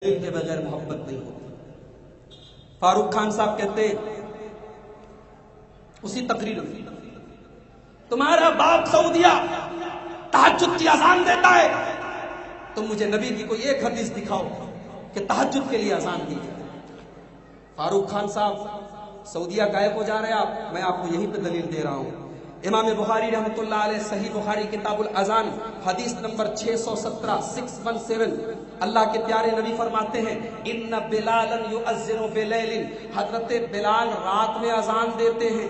دل کے بغیر محبت نہیں ہوتی۔ فاروق خان صاحب کہتے ہیں اسی تقریر میں، تمہارا باپ سعودیہ تہجد کی اذان دیتا ہے، تم مجھے نبی کی کوئی ایک حدیث دکھاؤ کہ تہجد کے لیے اذان دی ہے۔ فاروق خان صاحب سعودیہ غائب ہو جا رہے آپ، میں آپ کو یہیں پہ دلیل دے رہا ہوں۔ امام بخاری رحمۃ اللہ علیہ صحیح بخاری کتاب الاذان حدیث نمبر 617 اللہ کے پیارے نبی فرماتے ہیں ان بلالا یؤذن بلیل، حضرت بلال رات میں اذان دیتے ہیں،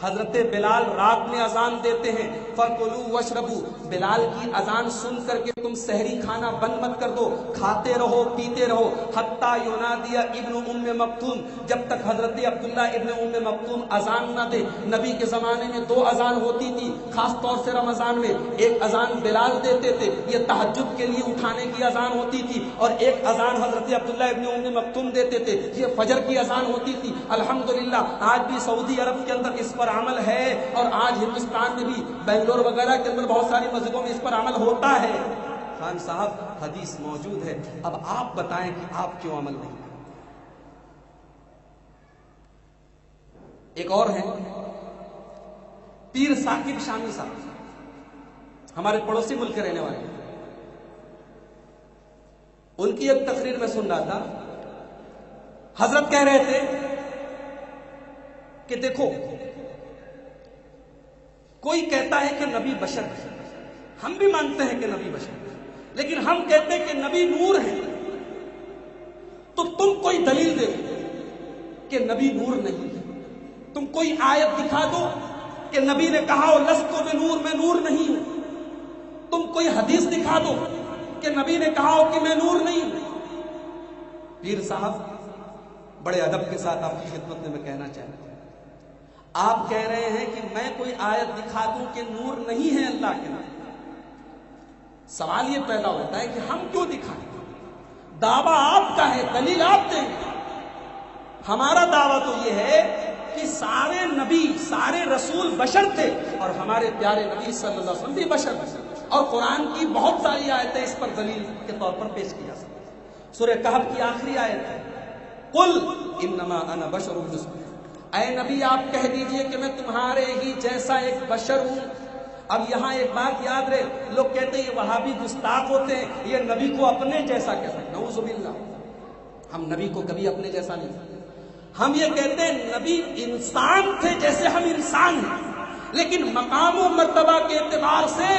حضرت بلال رات میں اذان دیتے ہیں۔ فَكُلُوا وَاشْرَبُوا، بلال کی اذان سن کر کے تم سحری کھانا بند مت کر دو، کھاتے رہو پیتے رہو، حتیٰ يُنَادِيَ ابن ام مکتوم، جب تک حضرت عبداللہ ابن ام مکتوم اذان نہ دے۔ نبی کے زمانے میں 2 اذان ہوتی تھی، خاص طور سے رمضان میں، ایک اذان بلال دیتے تھے، یہ تہجد کے لیے اٹھانے کی اذان ہوتی تھی، اور ایک اذان حضرت عبداللہ ابن ام مکتوم دیتے تھے، یہ فجر کی اذان ہوتی تھی۔ الحمدللہ آج بھی سعودی عرب کے اندر اس پر عمل ہے، اور آج ہندوستان میں بھی بنگلور وغیرہ کے اندر بہت ساری مسجدوں میں اس پر عمل ہوتا ہے۔ خان صاحب حدیث موجود ہے، اب آپ بتائیں کہ آپ کیوں عمل نہیں کرتے؟ ایک اور ہے پیر ثاقب شامی صاحب، ہمارے پڑوسی ملک کے رہنے والے، ان کی ایک تقریر میں سن رہا تھا، حضرت کہہ رہے تھے کہ دیکھو کوئی کہتا ہے کہ نبی بشر ہے، ہم بھی مانتے ہیں کہ نبی بشر ہے، لیکن ہم کہتے ہیں کہ نبی نور ہے، تو تم کوئی دلیل دے کہ نبی نور نہیں ہے، تم کوئی آیت دکھا دو کہ نبی نے کہا ہو لست بنور، میں نور نہیں ہوں، تم کوئی حدیث دکھا دو کہ نبی نے کہا ہو کہ میں نور نہیں ہوں۔ پیر صاحب بڑے ادب کے ساتھ آپ کی خدمت میں کہنا چاہتا ہوں، آپ کہہ رہے ہیں کہ میں کوئی آیت دکھا دوں کہ نور نہیں ہے اللہ کے نام، سوال یہ پیدا ہوتا ہے کہ ہم کیوں دکھائیں؟ دعویٰ آپ کا ہے، دلیل آپ دیں گے۔ ہمارا دعویٰ تو یہ ہے کہ سارے نبی سارے رسول بشر تھے، اور ہمارے پیارے نبی صلی اللہ علیہ وسلم بھی بشر تھے، اور قرآن کی بہت ساری آیتیں اس پر دلیل کے طور پر پیش کی جا سکتی ہیں۔ سورہ کہف کی آخری آیت ہے قل انما انا بشر مثلکم، اے نبی آپ کہہ دیجئے کہ میں تمہارے ہی جیسا ایک بشر ہوں۔ اب یہاں ایک بات یاد رہے، لوگ کہتے ہیں یہ وہابی گستاخ ہوتے ہیں، یہ نبی کو اپنے جیسا کہتے ہیں، نعوذ باللہ، ہم نبی کو کبھی اپنے جیسا نہیں کہتے۔ ہم یہ کہتے ہیں نبی انسان تھے جیسے ہم انسان ہیں، لیکن مقام و مرتبہ کے اعتبار سے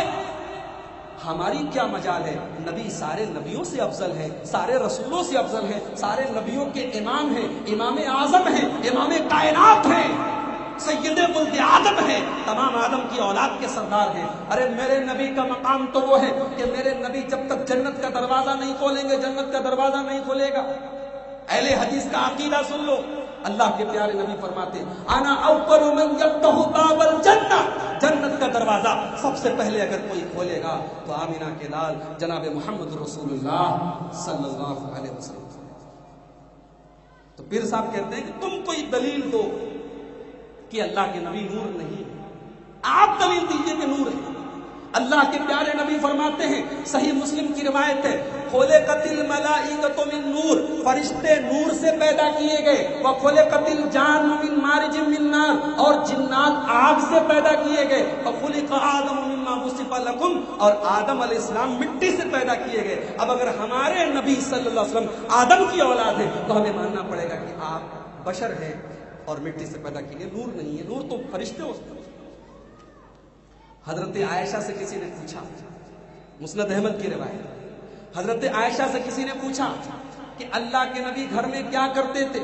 ہماری کیا مجال ہے؟ نبی سارے نبیوں سے افضل ہے، سارے رسولوں سے افضل ہے، سارے نبیوں کے امام ہیں، امام اعظم ہیں، امام کائنات ہیں، سید ولد آدم ہیں، تمام آدم کی اولاد کے سردار ہیں۔ ارے میرے نبی کا مقام تو وہ ہے کہ میرے نبی جب تک جنت کا دروازہ نہیں کھولیں گے، جنت کا دروازہ نہیں کھلے گا۔ اہل حدیث کا عقیدہ سن لو، اللہ کے پیارے نبی فرماتے انا اول من یفتح باب الجنہ، جنت کا دروازہ سب سے پہلے اگر کوئی کھولے گا تو آمینہ کے لال جناب محمد رسول اللہ صلی اللہ علیہ وسلم۔ تو پیر صاحب کہتے ہیں کہ تم کوئی دلیل دو کہ اللہ کے نبی نور نہیں، آپ دلیل دیجئے کہ نور ہے۔ اللہ کے پیارے نبی فرماتے ہیں، صحیح مسلم کی روایت ہے، خلقت الملائکۃ من نور، فرشتے نور سے پیدا کیے گئے، وخلقت الجان من مارج من نار، اور جنات آگ سے پیدا کیے گئے، وخلق آدم مما وصف لکم، اور آدم علیہ السلام مٹی سے پیدا کیے گئے۔ اب اگر ہمارے نبی صلی اللہ علیہ وسلم آدم کی اولاد ہے تو ہمیں ماننا پڑے گا کہ آپ بشر ہیں اور مٹی سے پیدا کیے، نور نہیں ہے، نور تو فرشتے ہوتے ہیں۔ حضرت عائشہ سے کسی نے پوچھا، مسند احمد کی روایت، حضرت عائشہ سے کسی نے پوچھا کہ اللہ کے نبی گھر میں کیا کرتے تھے؟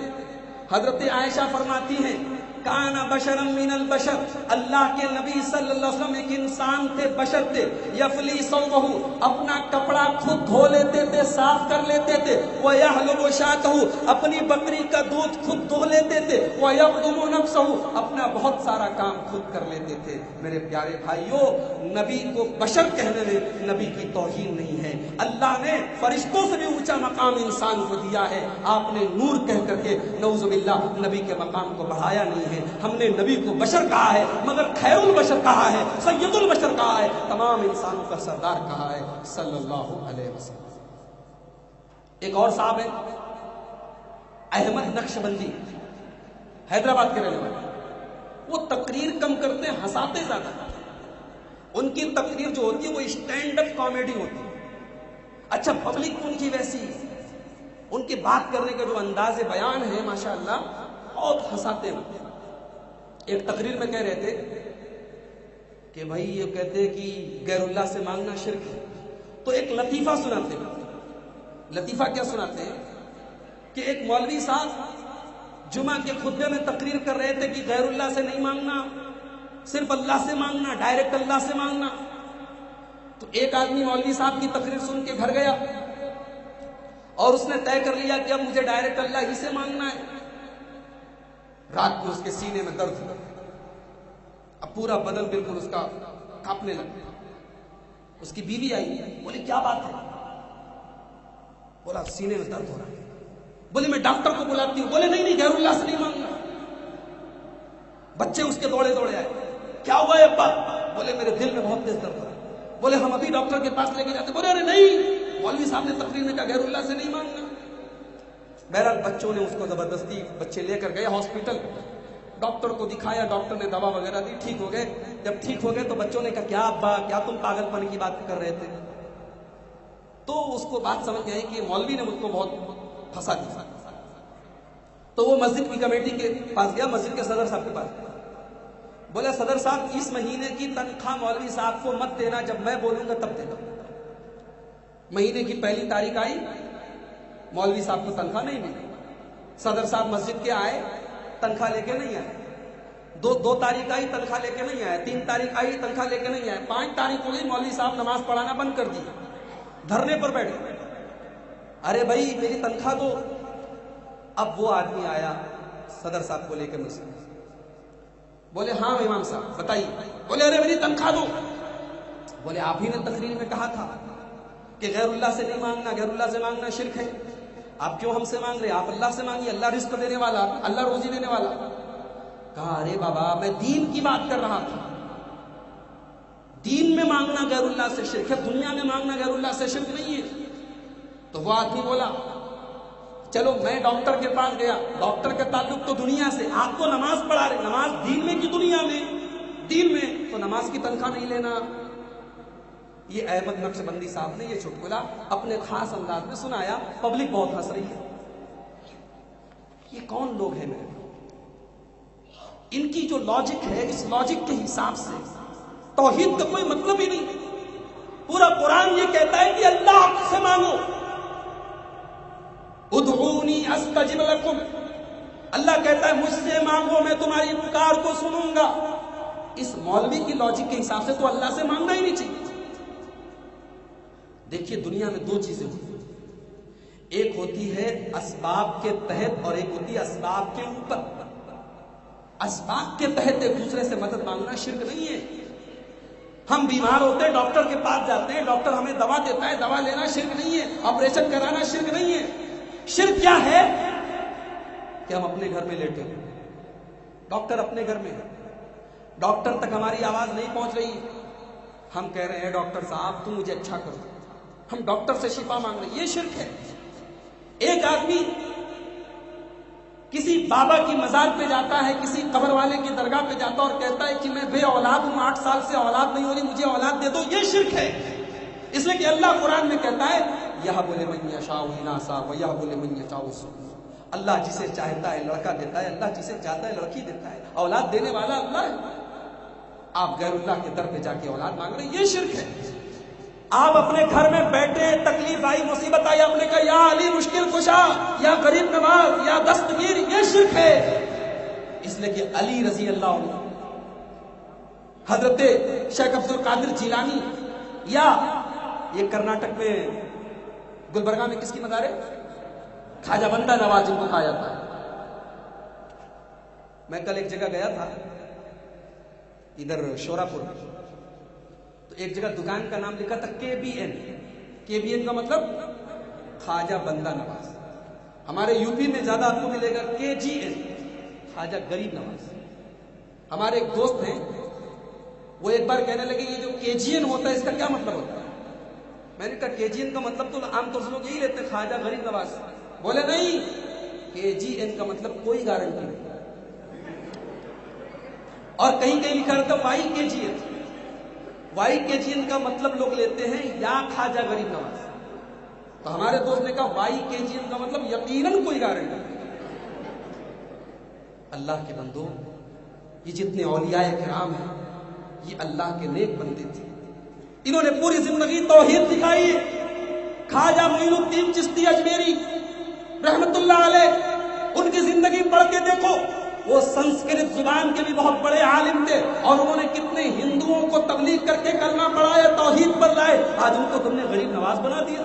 حضرت عائشہ فرماتی ہیں کانا بشرا من البشر، اللہ کے نبی صلی اللہ علیہ وسلم ایک انسان تھے، بشر تھے، یفلی ثوبہ، اپنا کپڑا خود دھو لیتے تھے، صاف کر لیتے تھے، ویحلب شاتہ، اپنی بکری کا دودھ خود دھو لیتے تھے، ویقدم نفسہ، اپنا بہت سارا کام خود کر لیتے تھے۔ میرے پیارے بھائیوں، نبی کو بشر کہنے میں نبی کی توہین نہیں ہے، اللہ نے فرشتوں سے بھی اونچا مقام انسان کو دیا ہے، آپ نے نور کہہ کر کے نعوذ باللہ نبی کے مقام کو بڑھایا نہیں ہے۔ ہم نے نبی کو بشر کہا ہے، مگر خیر البشر کہا ہے، سید البشر کہا ہے، تمام انسانوں کا سردار کہا ہے صلی اللہ علیہ وسلم۔ ایک اور صاحب ہے احمد نقشبندی، حیدرآباد کے رہنے والے، وہ تقریر کم کرتے ہیں، ہنساتے زیادہ۔ ان کی تقریر جو ہوتی ہے وہ اسٹینڈ اپ کامیڈی ہوتی ہے۔ اچھا پبلک ان کی ویسی، ان کی بات کرنے کا جو انداز بیان ہے ماشاءاللہ بہت ہنساتے ہیں۔ ایک تقریر میں کہہ رہے تھے کہ بھائی یہ کہتے ہیں کہ غیر اللہ سے مانگنا شرک ہے، تو ایک لطیفہ سناتے ہیں۔ لطیفہ کیا سناتے ہیں کہ ایک مولوی صاحب جمعہ کے خطبے میں تقریر کر رہے تھے کہ غیر اللہ سے نہیں مانگنا، صرف اللہ سے مانگنا، ڈائریکٹ اللہ سے مانگنا۔ تو ایک آدمی مولوی صاحب کی تقریر سن کے گھر گیا اور اس نے طے کر لیا کہ اب مجھے ڈائریکٹ اللہ ہی سے مانگنا ہے۔ رات کو اس کے سینے میں درد ہوا، اب پورا بدن بالکل اس کا کانپنے لگا۔ اس کی بیوی آئی، بولی کیا بات ہے؟ بولا سینے میں درد ہو رہا ہے۔ بولے میں ڈاکٹر کو بلاتی ہوں۔ بولے نہیں غیر اللہ سے نہیں مانگنا۔ بچے اس کے دوڑے دوڑے آئے، کیا ہوا ہے ابا؟ بولے میرے دل میں بہت تیز درد ہو رہا ہے۔ بولے ہم ابھی ڈاکٹر کے پاس لے کے جاتے۔ بولے ارے نہیں، مولوی صاحب نے تقریر میں کہا غیر اللہ سے نہیں مانگنا۔ بہرحال بچوں نے اس کو زبردستی بچے لے کر گئے ہاسپٹل، ڈاکٹر کو دکھایا، ڈاکٹر نے دوا وغیرہ دی، ٹھیک ہو گئے۔ جب ٹھیک ہو گئے تو بچوں نے کہا کیا ابا، کیا تم پاگل پن کی بات کر رہے تھے؟ تو اس کو بات سمجھ آئی کہ مولوی نے مجھ کو بہت پھنسا دیا۔ تو وہ مسجد کی کمیٹی کے پاس گیا، مسجد کے صدر صاحب کے پاس گیا۔ بولا صدر صاحب اس مہینے کی تنخواہ مولوی صاحب کو مت دینا، جب میں بولوں گا تب دینا۔ مہینے کی پہلی تاریخ آئی، مولوی صاحب کو تنخواہ نہیں ملی۔ صدر صاحب مسجد کے آئے، تنخواہ لے کے نہیں آئے۔ دو تاریخ آئی، تنخواہ لے کے نہیں آئے۔ 3 تاریخ آئی، تنخواہ لے کے نہیں آئے۔ 5 تاریخ ہو گئی، مولوی صاحب نماز پڑھانا بند کر دی، دھرنے پر بیٹھے۔ ارے بھائی میری تنخواہ دو۔ اب وہ آدمی آیا صدر صاحب کو لے کے مجھ سے، بولے ہاں امام صاحب بتائیے۔ بولے ارے میری تنخواہ دو۔ بولے آپ ہی نے تقریر میں کہا تھا کہ غیر اللہ سے نہیں مانگنا، غیر اللہ سے مانگنا شرک ہے، آپ کیوں ہم سے مانگ رہے؟ آپ اللہ سے مانگیے، اللہ رزق دینے والا، اللہ روزی دینے والا۔ کہا ارے بابا میں دین کی بات کر رہا تھا، دین میں مانگنا غیر اللہ سے شرک ہے، دنیا میں مانگنا غیر اللہ سے شرک نہیں ہے۔ تو وہ آدمی بولا چلو میں ڈاکٹر کے پاس گیا، ڈاکٹر کا تعلق تو دنیا سے، آپ تو نماز پڑھا رہے، نماز دین میں کی دنیا میں؟ دین میں، تو نماز کی تنخواہ نہیں لینا۔ یہ احمد نقشبندی صاحب نے یہ چٹکلا اپنے خاص انداز میں سنایا، پبلک بہت ہنس رہی ہے۔ یہ کون لوگ ہیں میرے؟ ان کی جو لاجک ہے، اس لاجک کے حساب سے توحید کا کوئی مطلب ہی نہیں۔ پورا قرآن یہ کہتا ہے کہ اللہ سے مانگو، ادعونی استجب لکم، اللہ کہتا ہے مجھ سے مانگو میں تمہاری پکار کو سنوں گا۔ اس مولوی کی لاجک کے حساب سے تو اللہ سے مانگنا ہی نہیں چاہیے۔ دیکھیے دنیا میں 2 چیزیں ہوتی ہیں، ایک ہوتی ہے اسباب کے تحت اور ایک ہوتی ہے اسباب کے اوپر۔ اسباب کے تحت ایک دوسرے سے مدد مانگنا شرک نہیں ہے۔ ہم بیمار ہوتے ہیں، ڈاکٹر کے پاس جاتے ہیں، ڈاکٹر ہمیں دوا دیتا ہے، دوا لینا شرک نہیں ہے، آپریشن کرانا شرک نہیں ہے۔ شرک کیا ہے کہ ہم اپنے گھر میں لیٹے ہیں، ڈاکٹر اپنے گھر میں ہے، ڈاکٹر تک ہماری آواز نہیں پہنچ رہی، ہم کہہ رہے ہیں ڈاکٹر صاحب تم مجھے اچھا کرو، ہم ڈاکٹر سے شفا مانگ رہے ہیں، یہ شرک ہے۔ ایک آدمی کسی بابا کی مزار پہ جاتا ہے، کسی قبر والے کی درگاہ پہ جاتا ہے اور کہتا ہے کہ میں بے اولاد ہوں، 8 سال سے اولاد نہیں ہو رہی، مجھے اولاد دے دو، یہ شرک ہے۔ اس لیے کہ اللہ قرآن میں کہتا ہے یہب لمن یشاء اناثا ویہب لمن یشاء الذکور، اللہ جسے چاہتا ہے لڑکا دیتا ہے، اللہ جسے چاہتا ہے لڑکی دیتا ہے، اولاد دینے والا اللہ ہے۔ آپ غیر اللہ کے در پہ جا کے اولاد مانگ رہے ہیں، یہ شرک ہے۔ آپ اپنے گھر میں بیٹھے، تکلیف آئی، مصیبت آئی، آپ نے کہا یا علی مشکل کشا، یا غریب نواز، یا دستگیر، یہ شرک ہے۔ اس لیے کہ علی رضی اللہ عنہ، حضرت شیخ عبد القادر جیلانی، یا یہ کرناٹک میں گلبرگہ میں کس کی مزار ہے؟ خواجہ بندہ نواز، جن کو کہا جاتا ہے۔ میں کل ایک جگہ گیا تھا ادھر شورا پور، تو ایک جگہ دکان کا نام لکھا تھا KBN۔ KBN کا مطلب خواجہ بندہ نواز۔ ہمارے یوپی میں زیادہ آپ کو ملے گا KGN، خواجہ غریب نواز۔ ہمارے ایک دوست ہیں، وہ ایک بار کہنے لگے یہ جو KGN ہوتا ہے اس کا کیا مطلب ہوتا ہے؟ میں نے کہا KGN کا مطلب تو عام طور سے لوگ یہی لیتے ہیں، خواجہ غریب نواز. بولے نہیں، KGN کا مطلب کوئی گارنٹی نہیں. اور کہیں کہیں لکھا رہتا YKGN. YKGN کا مطلب لوگ لیتے ہیں یا خواجہ غریب نواز. تو ہمارے دوست نے کہا YKGN کا مطلب یقیناً کوئی گارنٹی نہیں. اللہ کے بندو، یہ جتنے اولیاء کرام ہیں یہ اللہ کے نیک بندے تھے. انہوں نے پوری زندگی توحید دکھائی ہے. خواجہ معین الدین چشتی اجمیری رحمت اللہ علیہ، ان کی زندگی پڑھ کے دیکھو. وہ سنسکرت زبان کے بھی بہت بڑے عالم تھے، اور انہوں نے کتنے ہندوؤں کو تبلیغ کر کے کلمہ پڑھایا، توحید پر لائے. آج ان کو تم نے غریب نواز بنا دیا.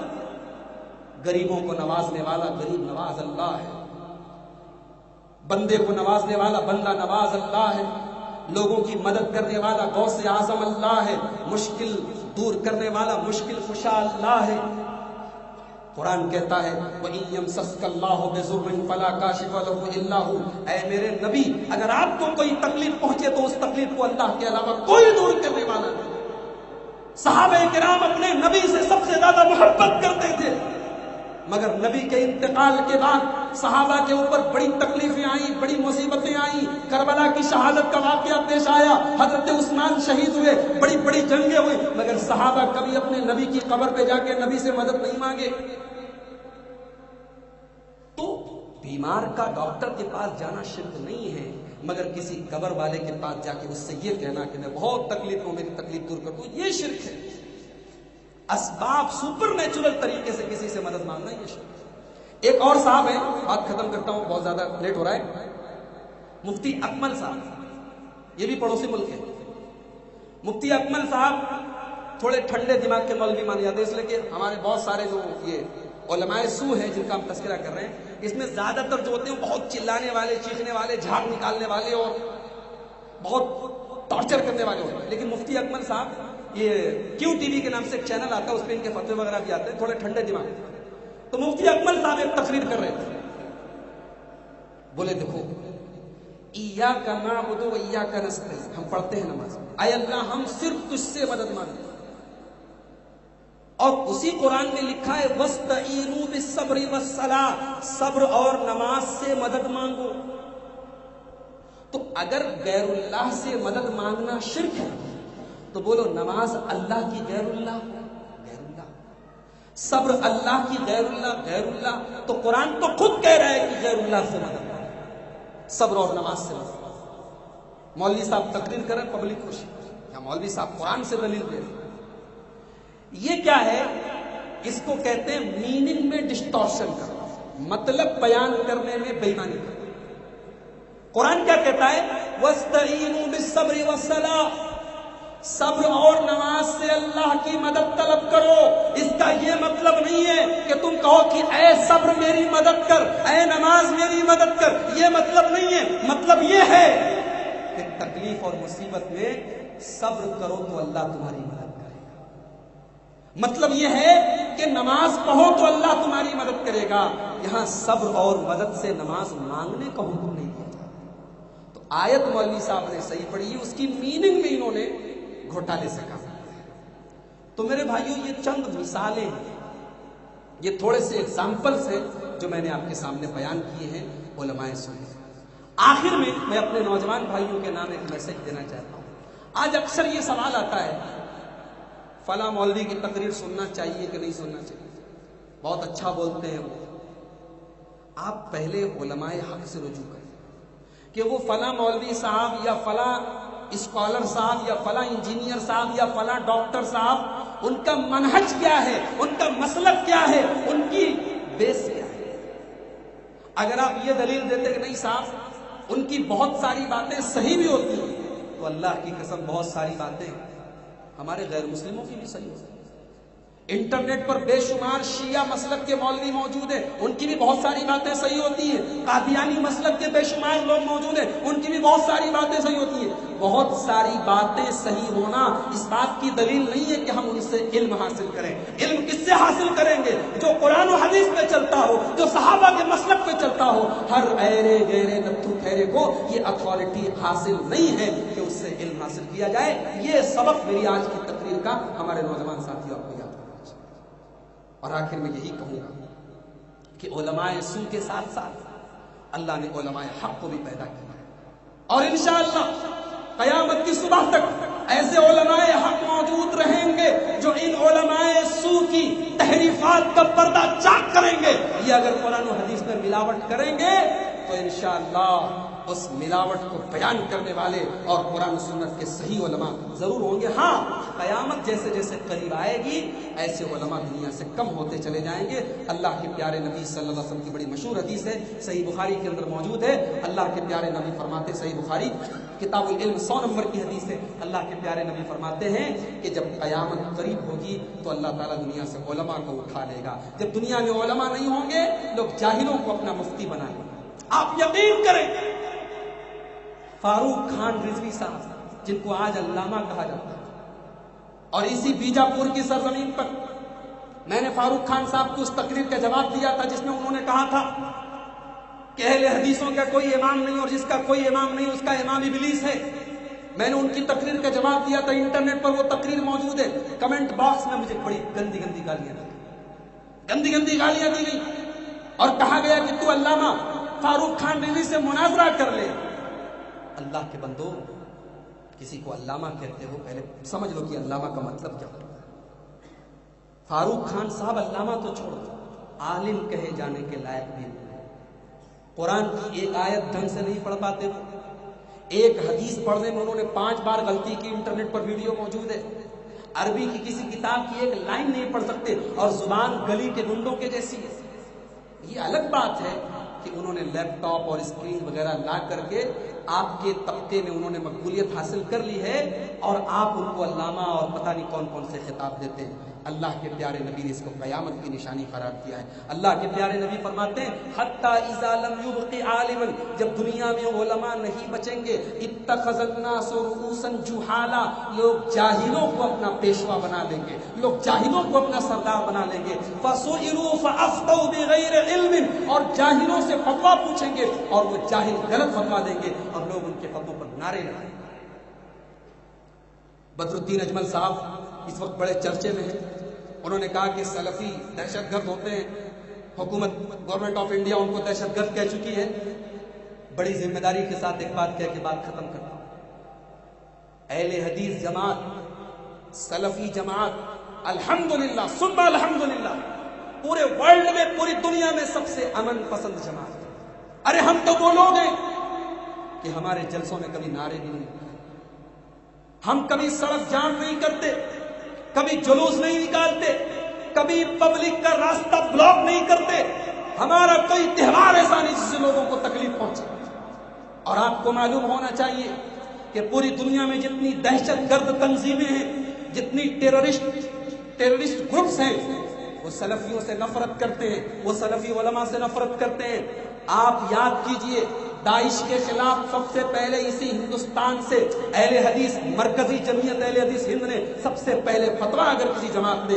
غریبوں کو نوازنے والا غریب نواز اللہ ہے. بندے کو نوازنے والا بندہ نواز اللہ ہے. لوگوں کی مدد کرنے والا غوث اعظم اللہ ہے. مشکل دور کرنے والا مشکل کشا اللہ ہے. قرآن کہتا ہے وَإِن يَمْسَسْكَ اللَّهُ بِضُرٍّ فَلَا كَاشِفَ لَهُ إِلَّا هُوَ. اے میرے نبی، اگر آپ کو کوئی تکلیف پہنچے تو اس تکلیف کو اللہ کے علاوہ کوئی دور کرنے والا نہیں. صحابہ کرام اپنے نبی سے سب سے زیادہ محبت کرتے تھے، مگر نبی کے انتقال کے بعد صحابہ کے اوپر بڑی تکلیفیں آئیں، بڑی مصیبتیں آئیں. کربلا کی شہادت کا واقعہ پیش آیا، حضرت عثمان شہید ہوئے، بڑی بڑی جنگیں ہوئی، مگر صحابہ کبھی اپنے نبی کی قبر پہ جا کے نبی سے مدد نہیں مانگے. تو بیمار کا ڈاکٹر کے پاس جانا شرک نہیں ہے، مگر کسی قبر والے کے پاس جا کے اس سے یہ کہنا کہ میں بہت تکلیف ہوں، میری تکلیف دور کر دوں، یہ شرک ہے. اسباب سپر نیچرل طریقے سے کسی سے مدد مانگنا یہ شرک. ایک اور صاحب ہیں، بات ختم کرتا ہوں، بہت زیادہ لیٹ ہو رہا ہے. مفتی اکمل صاحب، یہ بھی پڑوسی ملک ہے. مفتی اکمل صاحب تھوڑے ٹھنڈے دماغ کے مولوی مانے جاتے ہیں، اس لیے کہ ہمارے بہت سارے جو یہ علماء سو ہیں جن کا ہم تذکرہ کر رہے ہیں، اس میں زیادہ تر جو ہوتے ہیں بہت چلانے والے، چیخنے والے، جھاگ نکالنے والے اور بہت ٹارچر کرنے والے ہوتے ہیں. لیکن مفتی اکمل صاحب، یہ QTV کے نام سے ایک چینل آتا ہے، اس پہ ان کے فتوے وغیرہ بھی آتے ہیں، تھوڑے ٹھنڈے دماغ. تو مفتی اکمل صاحب ایک تقریر کر رہے تھے. بولے دیکھو، ایاک نعبد و ایاک نستعین، ہم پڑھتے ہیں نماز، اے اللہ ہم صرف تجھ سے مدد مانگتے ہیں. اور اسی قرآن میں لکھا ہے وَاسْتَعِینُوا بِالصَّبْرِ وَالصَّلَاةِ، صبر اور نماز سے مدد مانگو. تو اگر غیر اللہ سے مدد مانگنا شرک ہے تو بولو نماز اللہ کی غیر اللہ، غیر اللہ. صبر اللہ کی غیر اللہ، غیر اللہ. تو قرآن تو خود کہہ رہا ہے کہ غیر اللہ سے مدد مانگو، صبر اور نماز سے مدد مانگو. مولوی صاحب تقریر کریں، پبلک خوشی، یا مولوی صاحب قرآن سے دلیل دے رہے. یہ کیا ہے؟ اس کو کہتے ہیں میننگ میں ڈسٹورشن کرنا، مطلب بیان کرنے میں بے ایمانی کرنا. قرآن کیا کہتا ہے؟ وَاسْتَعِینُوا بِالصَّبْرِ وَالصَّلَاةِ، صبر اور نماز سے اللہ کی مدد طلب کرو. اس کا یہ مطلب نہیں ہے کہ تم کہو کہ اے صبر میری مدد کر، اے نماز میری مدد کر، یہ مطلب نہیں ہے. مطلب یہ ہے کہ تکلیف اور مصیبت میں صبر کرو تو اللہ تمہاری مدد کرے گا. مطلب یہ ہے کہ نماز پڑھو تو اللہ تمہاری مدد کرے گا. یہاں صبر اور مدد سے نماز مانگنے کا حکم نہیں دیا جاتا. تو آیت مولوی صاحب نے صحیح پڑھی، اس کی میننگ میں انہوں نے گھوٹالے سے کام. تو میرے بھائیوں، یہ چند مثالیں ہیں، یہ تھوڑے سے ایگزامپلس ہیں جو میں نے آپ کے سامنے بیان کیے ہیں علماء سنت. آخر میں اپنے نوجوان بھائیوں کے نام ایک میسج دینا چاہتا ہوں. آج اکثر یہ سوال آتا ہے فلاں مولوی کی تقریر سننا چاہیے کہ نہیں سننا چاہیے، بہت اچھا بولتے ہیں وہ. آپ پہلے علماء حق سے رجوع کریں کہ وہ فلاں مولوی صاحب یا فلاں اسکالر صاحب یا فلاں انجینئر صاحب یا فلاں ڈاکٹر صاحب، ان کا منہج کیا ہے، ان کا مسلک کیا ہے، ان کی بیس کیا ہے. اگر آپ یہ دلیل دیتے کہ نہیں صاحب ان کی بہت ساری باتیں صحیح بھی ہوتی ہیں، تو اللہ کی قسم بہت ساری باتیں ہمارے غیر مسلموں کی بھی صحیح ہوتی ہیں. انٹرنیٹ پر بے شمار شیعہ مسلک کے مولوی موجود ہیں، ان کی بھی بہت ساری باتیں صحیح ہوتی ہیں. قادیانی مسلک کے بے شمار لوگ موجود ہیں، ان کی بھی بہت ساری باتیں صحیح ہوتی ہیں. بہت ساری باتیں صحیح ہونا اس بات کی دلیل نہیں ہے کہ ہم ان سے علم حاصل کریں. علم کس سے حاصل کریں گے؟ جو قرآن و حدیث پہ چلتا ہو، جو صحابہ کے مسلک پہ چلتا ہو. ہر ایرے گیرے نتھو پھیرے کو یہ اتھارٹی حاصل نہیں ہے کہ اس سے علم حاصل کیا جائے. یہ سبق میری آج کی تقریر کا ہمارے نوجوان ساتھیوں کو یاد اور آخر میں یہی کہوں گا کہ علماء سو کے ساتھ ساتھ اللہ نے علماء حق کو بھی پیدا کیا ہے، اور انشاءاللہ قیامت کی صبح تک ایسے علماء حق موجود رہیں گے جو ان علماء سو کی تحریفات کا پردہ چاک کریں گے۔ یہ اگر قرآن و حدیث میں ملاوٹ کریں گے تو انشاءاللہ اس ملاوٹ کو بیان کرنے والے اور قرآن و سنت کے صحیح علماء ضرور ہوں گے۔ ہاں، قیامت جیسے جیسے قریب آئے گی ایسے علماء دنیا سے کم ہوتے چلے جائیں گے۔ اللہ کے پیارے نبی صلی اللہ علیہ وسلم کی بڑی مشہور حدیث ہے، صحیح بخاری کے اندر موجود ہے۔ اللہ کے پیارے نبی فرماتے، صحیح بخاری کتاب العلم 100 نمبر کی حدیث ہے، اللہ کے پیارے نبی فرماتے ہیں کہ جب قیامت قریب ہوگی تو اللہ تعالیٰ دنیا سے علماء کو اٹھا لے گا۔ جب دنیا میں علماء نہیں ہوں گے، لوگ جاہلوں کو اپنا مفتی بنائیں گے۔ آپ یقین کریں، فاروق خان رضوی صاحب جن کو آج علامہ کہا جاتا ہے، اور اسی بیجاپور کی سرزمین پر میں نے فاروق خان صاحب کو اس تقریر کا جواب دیا تھا جس میں انہوں نے کہا تھا کہ اہل حدیثوں کا کوئی امام نہیں، اور جس کا کوئی امام نہیں اس کا امام ابلیس ہے۔ میں نے ان کی تقریر کا جواب دیا تھا، انٹرنیٹ پر وہ تقریر موجود ہے۔ کمنٹ باکس میں مجھے بڑی گندی گندی گالیاں دی گئی اور کہا گیا کہ تو علامہ فاروق خان رضوی سے مناظرہ کر لے۔ اللہ کے بندو، کسی کو علامہ کہتے ہو پہلے سمجھ لو کہ علامہ کا مطلب کیا ہوتا ہے۔ فاروق خان صاحب علامہ تو چھوڑ دو، عالم کہے جانے کے لائق بھی نہیں۔ قرآن کی ایک آیت ڈھنگ سے نہیں پڑھ پاتے وہ، ایک حدیث پڑھنے میں انہوں نے 5 بار غلطی کی، انٹرنیٹ پر ویڈیو موجود ہے۔ عربی کی کسی کتاب کی ایک لائن نہیں پڑھ سکتے، اور زبان گلی کے گنڈوں کے جیسی ہے۔ یہ الگ بات ہے کہ انہوں نے لیپ ٹاپ اور اسکرین وغیرہ لا کر کے آپ کے طبقے میں انہوں نے مقبولیت حاصل کر لی ہے، اور آپ ان کو علامہ اور پتہ نہیں کون کون سے خطاب دیتے ہیں۔ اللہ کے پیارے نبی نے اس کو قیامت کی نشانی قرار دیا ہے۔ اللہ کے پیارے نبی فرماتے ہیں حتی اذا لم یبق عالما، جب دنیا میں علماء نہیں بچیں گے، اتخذ الناس رؤوسا جہالا، لوگ جاہلوں کو اپنا پیشوا بنا لیں گے، لوگ جاہلوں کو اپنا سردار بنا لیں گے۔ فسئلوا فافتوا بغیر علم، اور جاہلوں سے فتویٰ پوچھیں گے اور وہ جاہل غلط فتویٰ دیں گے اور لوگ ان کے فتووں پر نعرے لگائیں گے۔ بدر الدین اجمل صاحب اس وقت بڑے چرچے میں ہیں۔ انہوں نے کہا کہ سلفی دہشت گرد ہوتے ہیں، حکومت گورنمنٹ آف انڈیا ان کو دہشت گرد کہہ چکی ہے۔ بڑی ذمہ داری کے ساتھ ایک بات کہہ کے بات ختم کرتا ہوں۔ اہل حدیث جماعت، سلفی جماعت الحمدللہ ثم الحمدللہ پورے ورلڈ میں، پوری دنیا میں سب سے امن پسند جماعت ہے۔ ارے ہم تو وہ لوگ ہیں کہ ہمارے جلسوں میں کبھی نعرے بھی نہیں، ہم کبھی سڑک جام نہیں کرتے، کبھی جلوس نہیں نکالتے، کبھی پبلک کا راستہ بلاک نہیں کرتے۔ ہمارا کوئی تہوار ایسا نہیں جس سے لوگوں کو تکلیف پہنچے۔ اور آپ کو معلوم ہونا چاہیے کہ پوری دنیا میں جتنی دہشت گرد تنظیمیں ہیں، جتنی ٹیررسٹ گروپس ہیں، وہ سلفیوں سے نفرت کرتے ہیں، وہ سلفی علماء سے نفرت کرتے ہیں۔ آپ یاد کیجئے، داعش کے خلاف سب سے پہلے اسی ہندوستان سے اہل حدیث مرکزی جمعیت اہل حدیث ہند نے سب سے پہلے فتویٰ اگر کسی جماعت نے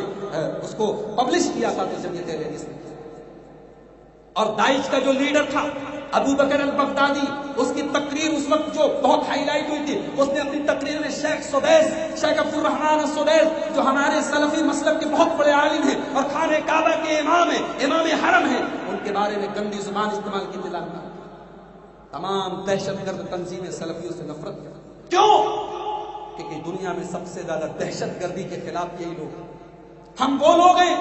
اس کو پبلش کیا تھا تو جمعیت اہل حدیث نے۔ اور داعش کا جو لیڈر تھا ابو بکر البغدادی، اس کی تقریر اس وقت جو بہت ہائی لائٹ ہوئی تھی، اس نے اپنی تقریر میں شیخ عبد الرحمن السدیس جو ہمارے سلفی مسلک کے بہت بڑے عالم ہیں اور خانہ کعبہ کے امام ہیں، امام حرم ہیں، ان کے بارے میں گندی زبان استعمال کی تھی۔ تمام دہشت گرد تنظیمیں سلفیوں سے نفرت کرتی۔ کیوں؟ کیونکہ دنیا میں سب سے زیادہ دہشت گردی کے خلاف یہی لوگ ہیں۔ ہم وہ لوگ ہیں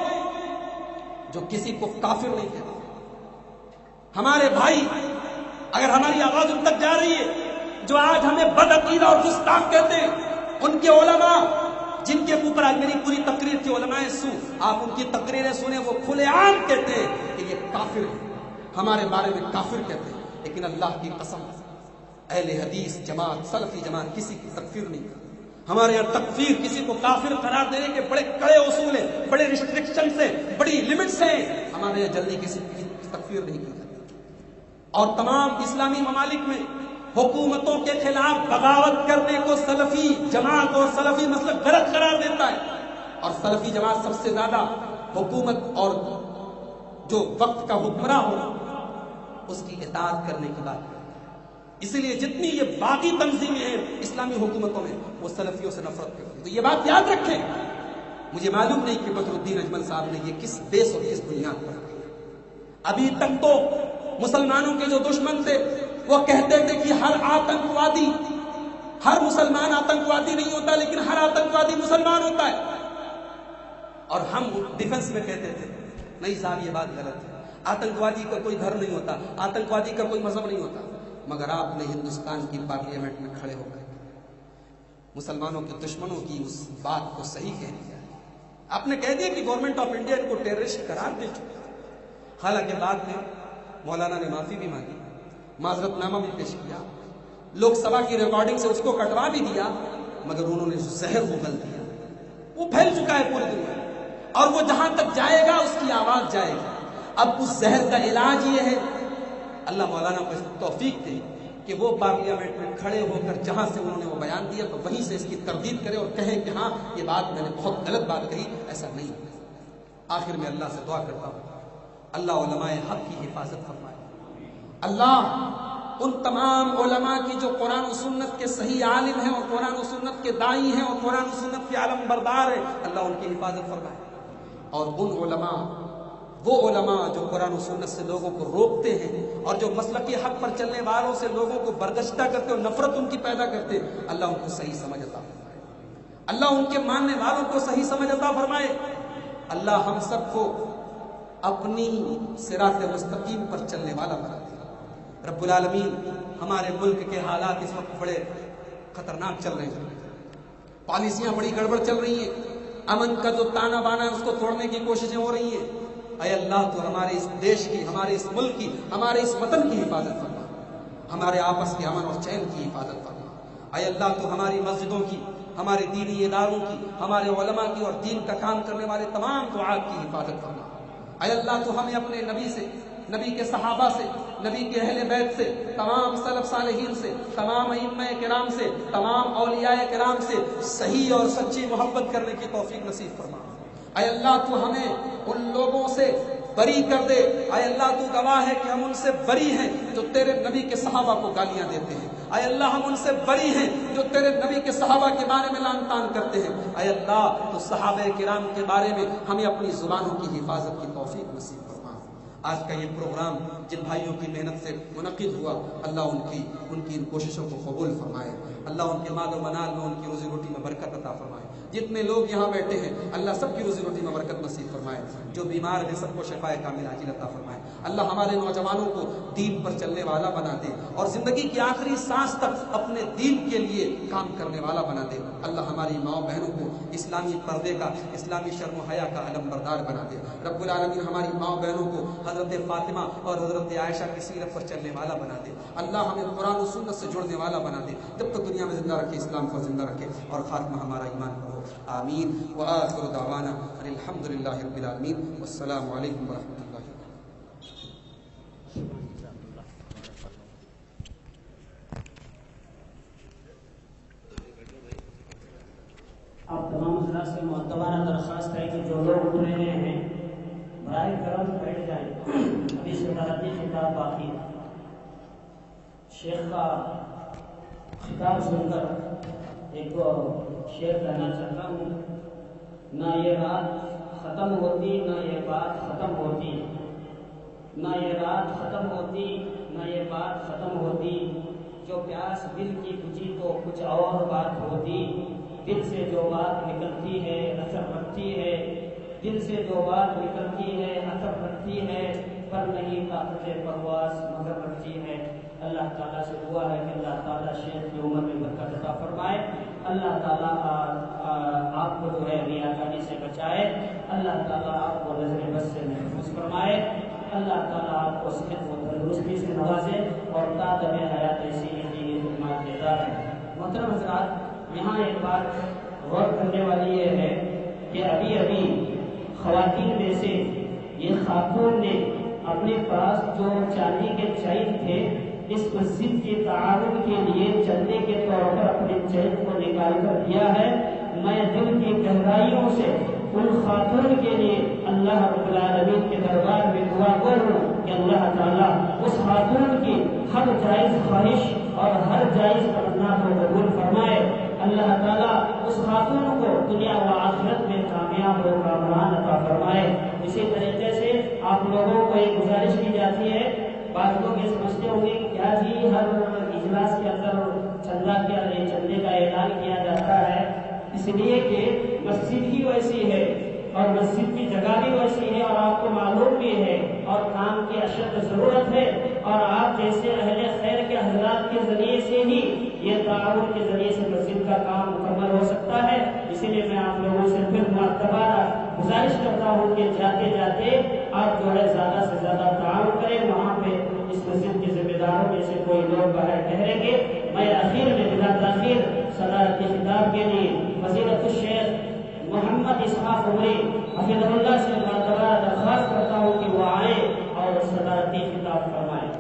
جو کسی کو کافر نہیں کہتے۔ ہمارے بھائی، اگر ہماری آواز ان تک جا رہی ہے، جو آج ہمیں بدعقیدہ اور گستاخ کہتے ہیں، ان کے علماء جن کے اوپر آج میری پوری تقریر تھی، علماء سو، آپ ان کی تقریریں سنیں، وہ کھلے عام کہتے ہیں کہ یہ کافر ہے، ہمارے بارے میں کافر کہتے ہیں۔ لیکن اللہ کی قسم، اہل حدیث جماعت، سلفی جماعت کسی کی تکفیر نہیں کرتی۔ ہمارے یہاں تکفیر، کسی کو کافر قرار دینے کے بڑے کڑے اصول ہیں، بڑے ریسٹرکشنز ہیں، بڑی لمٹس ہیں۔ ہمارے یہاں جلدی کسی کی تکفیر نہیں کی جاتی۔ اور تمام اسلامی ممالک میں حکومتوں کے خلاف بغاوت کرنے کو سلفی جماعت اور سلفی مسلک غلط قرار دیتا ہے، اور سلفی جماعت سب سے زیادہ حکومت اور جو وقت کا حکمراں ہو اس کی اطاعت کرنے کی بات کرتے ہیں۔ اسی لیے جتنی یہ باقی تنظیمیں ہیں اسلامی حکومتوں میں، وہ سلفیوں سے نفرت کرتی ہیں۔ تو یہ بات یاد رکھیں مجھے معلوم نہیں کہ بدر الدین اجمل صاحب نے یہ کس بیس اور کس بنیاد پر کیا۔ ابھی تک تو مسلمانوں کے جو دشمن تھے وہ کہتے تھے کہ ہر آتنکوادی، ہر مسلمان آتنکوادی نہیں ہوتا، لیکن ہر آتنکوادی مسلمان ہوتا ہے۔ اور ہم ڈیفنس میں کہتے تھے نہیں صاحب یہ بات غلط ہے، آتنکوادی کا کوئی گھر نہیں ہوتا، آتنکوادی کا کوئی مذہب نہیں ہوتا۔ مگر آپ نے ہندوستان کی پارلیمنٹ میں کھڑے ہو کر مسلمانوں کے دشمنوں کی اس بات کو صحیح کہہ دیا۔ آپ نے کہہ دیا کہ گورنمنٹ آف انڈیا ان کو ٹیررسٹ قرار دے چکا۔ حالانکہ بعد میں مولانا نے معافی بھی مانگی، معذرت نامہ بھی پیش کیا، لوک سبھا کی ریکارڈنگ سے اس کو کٹوا بھی دیا، مگر انہوں نے زہر اگل دیا۔ وہ پھیل چکا ہے پوری دنیا میں، اور وہ جہاں تک جائے گا اس کی آواز جائے گی۔ اب اس زہر کا علاج یہ ہے، اللہ مولانا کو توفیق دے کہ وہ پارلیمنٹ میں کھڑے ہو کر جہاں سے انہوں نے وہ بیان دیا تو وہیں سے اس کی تردید کرے اور کہیں کہ ہاں یہ بات میں نے بہت غلط بات کہی، ایسا نہیں ہے۔ آخر میں اللہ سے دعا کرتا ہوں اللہ علماء حق کی حفاظت فرمائے، اللہ ان تمام علماء کی جو قرآن و سنت کے صحیح عالم ہیں اور قرآن و سنت کے داعی ہیں اور قرآن و سنت کے علم بردار ہیں، اللہ ان کی حفاظت فرمائے۔ اور ان علماء، وہ علماء جو قرآن و سنت سے لوگوں کو روکتے ہیں اور جو مسلکی حق پر چلنے والوں سے لوگوں کو برگشتہ کرتے اور نفرت ان کی پیدا کرتے، اللہ ان کو صحیح سمجھ عطا فرمائے، اللہ ان کے ماننے والوں کو صحیح سمجھ عطا فرمائے۔ اللہ ہم سب کو اپنی صراط مستقیم پر چلنے والا بنا دے۔ رب العالمین، ہمارے ملک کے حالات اس وقت بڑے خطرناک چل رہے ہیں، پالیسیاں بڑی گڑبڑ چل رہی ہیں، امن کا جو تانا بانا ہے اس کو توڑنے کی کوششیں ہو رہی ہیں۔ اے اللہ تو ہمارے اس دیش کی، ہمارے اس ملک کی، ہمارے اس وطن کی حفاظت فرما، ہمارے آپس کے امن اور چین کی حفاظت فرما۔ اے اللہ تو ہماری مسجدوں کی، ہمارے دینی اداروں کی، ہمارے علماء کی اور دین کا کام کرنے والے تمام دعات کی حفاظت فرما۔ اے اللہ تو ہمیں اپنے نبی سے، نبی کے صحابہ سے، نبی کے اہل بیت سے، تمام سلف صالحین سے، تمام ائمہ کرام سے، تمام اولیاء کرام سے صحیح اور سچی محبت کرنے کی توفیق نصیب فرما۔ اے اللہ تو ہمیں ان لوگوں سے بری کر دے، اے اللہ تو گواہ ہے کہ ہم ان سے بری ہیں جو تیرے نبی کے صحابہ کو گالیاں دیتے ہیں، اے اللہ ہم ان سے بری ہیں جو تیرے نبی کے صحابہ کے بارے میں لعن طعن کرتے ہیں، اے اللہ تو صحابہ کرام کے بارے میں ہمیں اپنی زبانوں کی حفاظت کی توفیق نصیب فرما۔ آج کا یہ پروگرام جن بھائیوں کی محنت سے منعقد ہوا، اللہ ان کی کوششوں کو قبول فرمائے، اللہ ان کے مال و منال میں، ان کی روزی روٹی میں برکت عطا فرمائے۔ جتنے لوگ یہاں بیٹھے ہیں اللہ سب کی روزی روٹی میں برکت نصیب فرمائے، جو بیمار ہیں سب کو شفائے کامل عاجل عطا فرمائے۔ اللہ ہمارے نوجوانوں کو دین پر چلنے والا بنا دے اور زندگی کی آخری سانس تک اپنے دین کے لیے کام کرنے والا بنا دے۔ اللہ ہماری ماں بہنوں کو اسلامی پردے کا، اسلامی شرم و حیا کا علم بردار بنا دے۔ رب العالمین ہماری ماں بہنوں کو حضرت فاطمہ اور حضرت عائشہ کی سیرت پر چلنے والا بنا دے۔ اللہ ہمیں قرآن و سنت سے جڑنے والا بنا دے، جب تک دنیا میں زندہ رکھے اسلام کو زندہ رکھے اور خاتمہ ہمارا ایمان پر ہو۔ آمین وآخر دعوانا ان الحمد للہ رب العالمین والسلام علیکم ورحمۃ اللہ۔ آپ تمام حضرات سے معتبرانہ درخواست ہے کہ جو لوگ اٹھ رہے ہیں براہ کرم بیٹھ جائیں، ابھی صدارتی خطاب باقی ہے۔ شیخ کا خطاب سن کر ایک شعر کہنا چاہتا ہوں۔ نہ یہ رات ختم ہوتی، نہ یہ بات ختم ہوتی، نہ یہ رات ختم ہوتی، نہ یہ بات ختم ہوتی، جو پیاس دل کی بجھی تو کچھ اور بات ہوتی، دل سے جو بات نکلتی ہے اثر رکھتی ہے، دل سے جو بات نکلتی ہے اثر رکھتی ہے، پر نہیں طاقت پرواز مگر رکھتی ہے۔ اللہ تعالیٰ سے دعا ہے کہ اللہ تعالیٰ شیخ کی عمر میں برکت عطا فرمائے، اللہ تعالیٰ آپ کو جو ہے ریاکاری سے بچائے، اللہ تعالیٰ آپ کو نظر بد سے محفوظ فرمائے، اللہ تعالیٰ آپ کو صحت و تندرستی سے نوازے اور تعداد حیات ایسی دینی خدمات دیتا ہے۔ محترم حضرات، یہاں ایک بات غور کرنے والی یہ ہے کہ ابھی ابھی خواتین میں سے یہ خاتون نے اپنے پاس جو چاندی کے چین تھے اس مسجد کے تعاون کے لیے چندے کے طور پر اپنے چین کو نکال کر دیا ہے۔ میں دل کی گہرائیوں سے ان خاتون کے لیے اللہ رب العالمین کے دربار میں دعا کروں کہ اللہ تعالیٰ اس خاتون کی ہر جائز خواہش اور ہر جائز تمنا کو قبول فرمائے۔ اللہ تعالیٰ اس خاتون کو دنیا و آخرت میں کامیاب و کامران عطا فرمائے۔ اسی طریقے سے آپ لوگوں کو ایک گزارش کی جاتی ہے، بعض لوگ یہ سمجھتے ہوں گے کیا جی ہر اجلاس کے اندر چندے کا اعلان کیا جاتا ہے، اس لیے کہ مسجد ہی ویسی ہے اور مسجد کی جگہ بھی ویسی ہے اور آپ کو معلوم بھی ہے اور کام کی اشد ضرورت ہے، اور آپ جیسے اہل خیر کے حضرات کے ذریعے سے ہی یہ تعاون کے ذریعے سے مسجد کا کام مکمل ہو سکتا ہے۔ اسی لیے میں آپ لوگوں سے پھر دوبارہ گزارش کرتا ہوں کہ جاتے جاتے آپ جو ہے زیادہ سے زیادہ تعاون کریں، وہاں پہ اس مسجد کے ذمہ داروں میں سے کوئی لوگ باہر ٹھہریں گے۔ میں اخیر میں بلا تاخیر صدارتی خطاب کے لیے فضیلت الشیخ محمد اسحاق عمری حفظہ اللہ سے دوبارہ درخواست کرتا ہوں کہ وہ آئیں اور صدارتی خطاب فرمائیں۔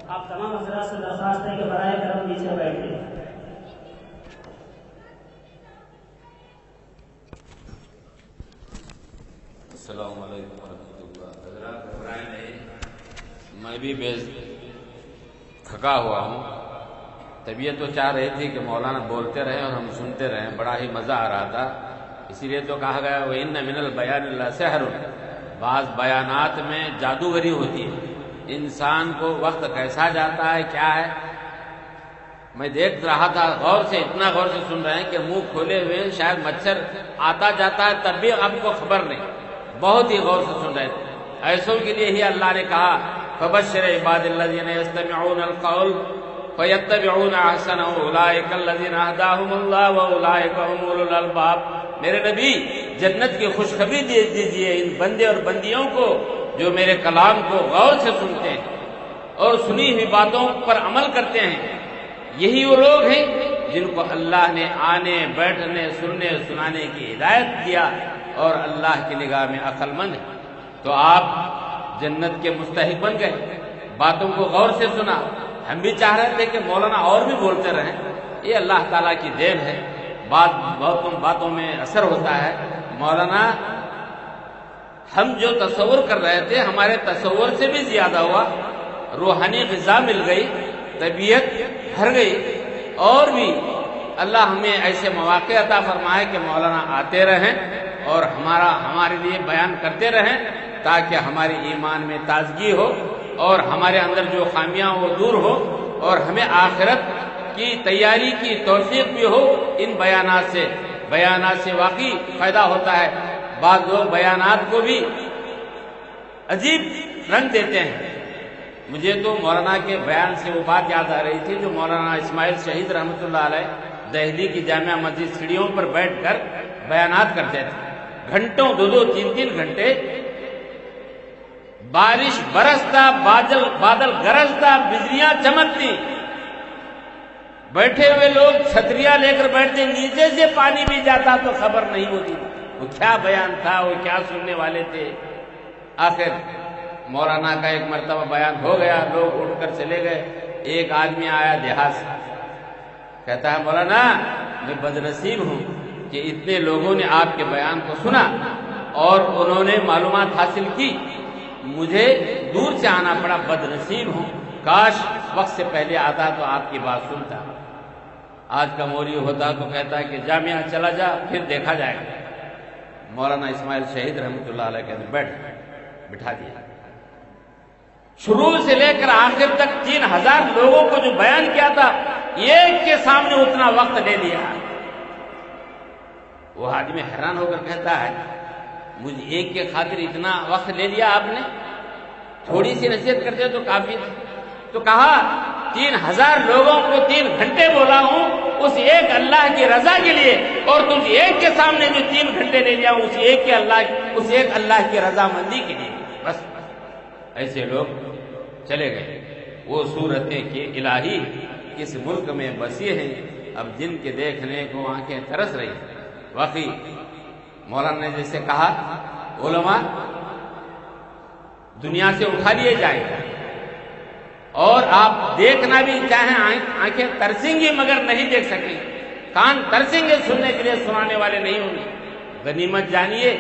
آپ تمام حضرات سے درخواست ہے کہ برائے کرم نیچے بیٹھیں۔ السلام علیکم ورحمۃ اللہ۔ حضرات گھبرائیں نہیں، میں بھی تھکا ہوا ہوں۔ طبیعت تو چاہ رہی تھی کہ مولانا بولتے رہیں اور ہم سنتے رہیں، بڑا ہی مزہ آ رہا تھا، اسی لیے تو کہا گیا وَإِنَّ مِنَ الْبَيَانِ لَسِحْرٌ، بعض بیانات میں جادوگری ہوتی ہے، انسان کو وقت کیسا جاتا ہے کیا ہے۔ میں دیکھ رہا تھا غور سے، اتنا غور سے سن رہے ہیں کہ منہ کھولے ہوئے شاید مچھر آتا جاتا ہے تب بھی آپ کو خبر نہیں، بہت ہی غور سے سن رہے تھے۔ ایسوں کے لیے ہی اللہ نے کہا فَبَشِّرْ عِبَادِ الَّذِينَ يَسْتَمِعُونَ الْقَوْلَ فَيَتَّبِعُونَ أَحْسَنَهُ أُولَٰئِكَ الَّذِينَ هَدَاهُمُ اللَّهُ وَأُولَٰئِكَ هُمْ أُولُو الْأَلْبَابِ۔ میرے نبی جنت کی خوشخبری دیجیے ان بندے اور بندیوں کو جو میرے کلام کو غور سے سنتے ہیں اور سنی ہوئی باتوں پر عمل کرتے ہیں، یہی وہ لوگ ہیں جن کو اللہ نے آنے بیٹھنے سننے سنانے کی ہدایت دیا اور اللہ کی نگاہ میں عقل مند ہے۔ تو آپ جنت کے مستحق بن گئے، باتوں کو غور سے سنا۔ ہم بھی چاہ رہے تھے کہ مولانا اور بھی بولتے رہیں، یہ اللہ تعالیٰ کی دین ہے، باتوں میں اثر ہوتا ہے۔ مولانا ہم جو تصور کر رہے تھے ہمارے تصور سے بھی زیادہ ہوا، روحانی غذا مل گئی، طبیعت بھر گئی، اور بھی اللہ ہمیں ایسے مواقع عطا فرمائے کہ مولانا آتے رہیں اور ہمارے لیے بیان کرتے رہیں تاکہ ہمارے ایمان میں تازگی ہو اور ہمارے اندر جو خامیاں وہ دور ہو اور ہمیں آخرت کی تیاری کی توفیق بھی ہو۔ ان بیانات سے واقعی فائدہ ہوتا ہے۔ بعض لوگ بیانات کو بھی عجیب رنگ دیتے ہیں۔ مجھے تو مولانا کے بیان سے وہ بات یاد آ رہی تھی جو مولانا اسماعیل شہید رحمۃ اللہ علیہ دہلی کی جامعہ مسجد سیڑھیوں پر بیٹھ کر بیانات کرتے تھے، گھنٹوں 2-2 3-3 گھنٹے، بارش برستا، بادل گرجتا، بجلیاں چمکتی، بیٹھے ہوئے لوگ چھتریاں لے کر بیٹھتے، نیچے سے پانی بھی جاتا تو خبر نہیں ہوتی وہ کیا بیان تھا، وہ کیا سننے والے تھے۔ آخر مولانا کا ایک مرتبہ بیان ہو گیا، لوگ اٹھ کر چلے گئے۔ ایک آدمی آیا دیہات سے، کہتا ہے مولانا میں بدنصیب ہوں کہ اتنے لوگوں نے آپ کے بیان کو سنا اور انہوں نے معلومات حاصل کی، مجھے دور سے آنا پڑا، بدنصیب ہوں، کاش وقت سے پہلے آتا تو آپ کی بات سنتا۔ آج کا موری ہوتا تو کہتا ہے کہ جامعہ چلا جا پھر دیکھا جائے گا۔ مولانا اسماعیل شہید رحمۃ اللہ علیہ کہتے بٹھا دیا، شروع سے لے کر آخر تک 3000 لوگوں کو جو بیان کیا تھا ایک کے سامنے اتنا وقت لے لیا۔ وہ آدمی حیران ہو کر کہتا ہے مجھے ایک کے خاطر اتنا وقت لے لیا آپ نے، تھوڑی سی نصیحت کرتے تو کافی تھی۔ تو کہا 3000 لوگوں کو 3 گھنٹے بولا ہوں اس ایک اللہ کی رضا کے لیے، اور تم ایک کے سامنے جو 3 گھنٹے لے لیا اس ایک اللہ کی رضا مندی کے لیے۔ بس ایسے لوگ چلے گئے۔ وہ صورتیں کہ الہی کس ملک میں بسی ہیں اب جن کے دیکھنے کو آنکھیں ترس رہی ہیں۔ واقعی مولانا نے جیسے کہا علماء دنیا سے اٹھا لیے جائیں گے اور آپ دیکھنا بھی چاہیں آنکھیں ترسیں گی مگر نہیں دیکھ سکیں، کان ترسیں گے سننے کے لیے، سنانے والے نہیں ہوں گے۔ غنیمت جانیے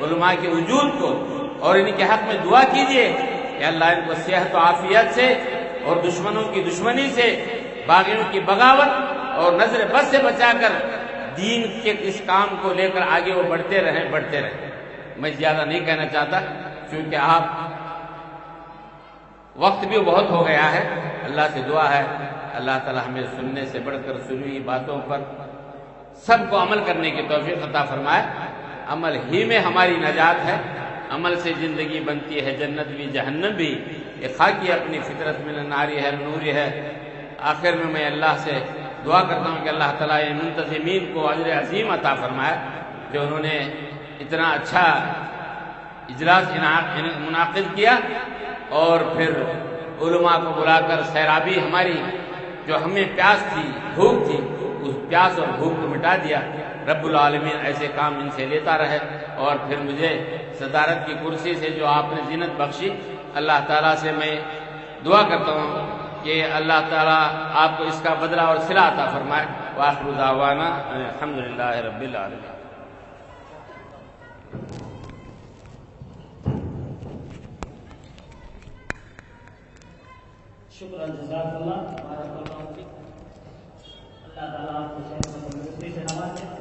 علماء کے وجود کو اور ان کے حق میں دعا کیجیے کہ اللہ ان کو صحت و عافیت سے اور دشمنوں کی دشمنی سے، باغیوں کی بغاوت اور نظر بد سے بچا کر دین کے اس کام کو لے کر آگے وہ بڑھتے رہیں. میں زیادہ نہیں کہنا چاہتا کیونکہ آپ وقت بھی بہت ہو گیا ہے. اللہ سے دعا ہے اللہ تعالی ہمیں سننے سے بڑھ کر سنی ہوئی باتوں پر سب کو عمل کرنے کی توفیق عطا فرمائے. عمل ہی میں ہماری نجات ہے. عمل سے زندگی بنتی ہے، جنت بھی جہنم بھی. یہ خاکی اپنی فطرت میں ناری ہے، نوری ہے. آخر میں اللہ سے دعا کرتا ہوں کہ اللہ تعالیٰ ان منتظمین کو اجر عظیم عطا فرمائے جو انہوں نے اتنا اچھا اجلاس منعقد کیا اور پھر علماء کو بلا کر سیرابی ہماری جو ہمیں پیاس تھی، بھوک تھی، اس پیاس اور بھوک کو مٹا دیا. رب العالمین ایسے کام ان سے لیتا رہے. اور پھر مجھے صدارت کی کرسی سے جو آپ نے زینت بخشی، اللہ تعالیٰ سے میں دعا کرتا ہوں کہ اللہ تعالیٰ آپ کو اس کا بدلہ اور صلہ عطا فرمائے. وآخر دعوانا الحمدللہ رب العالمین. شکر جزاک اللہ. بارک اللہ فیک. اللہ تعالیٰ آپ کو صحت و تندرستی سے نوازے.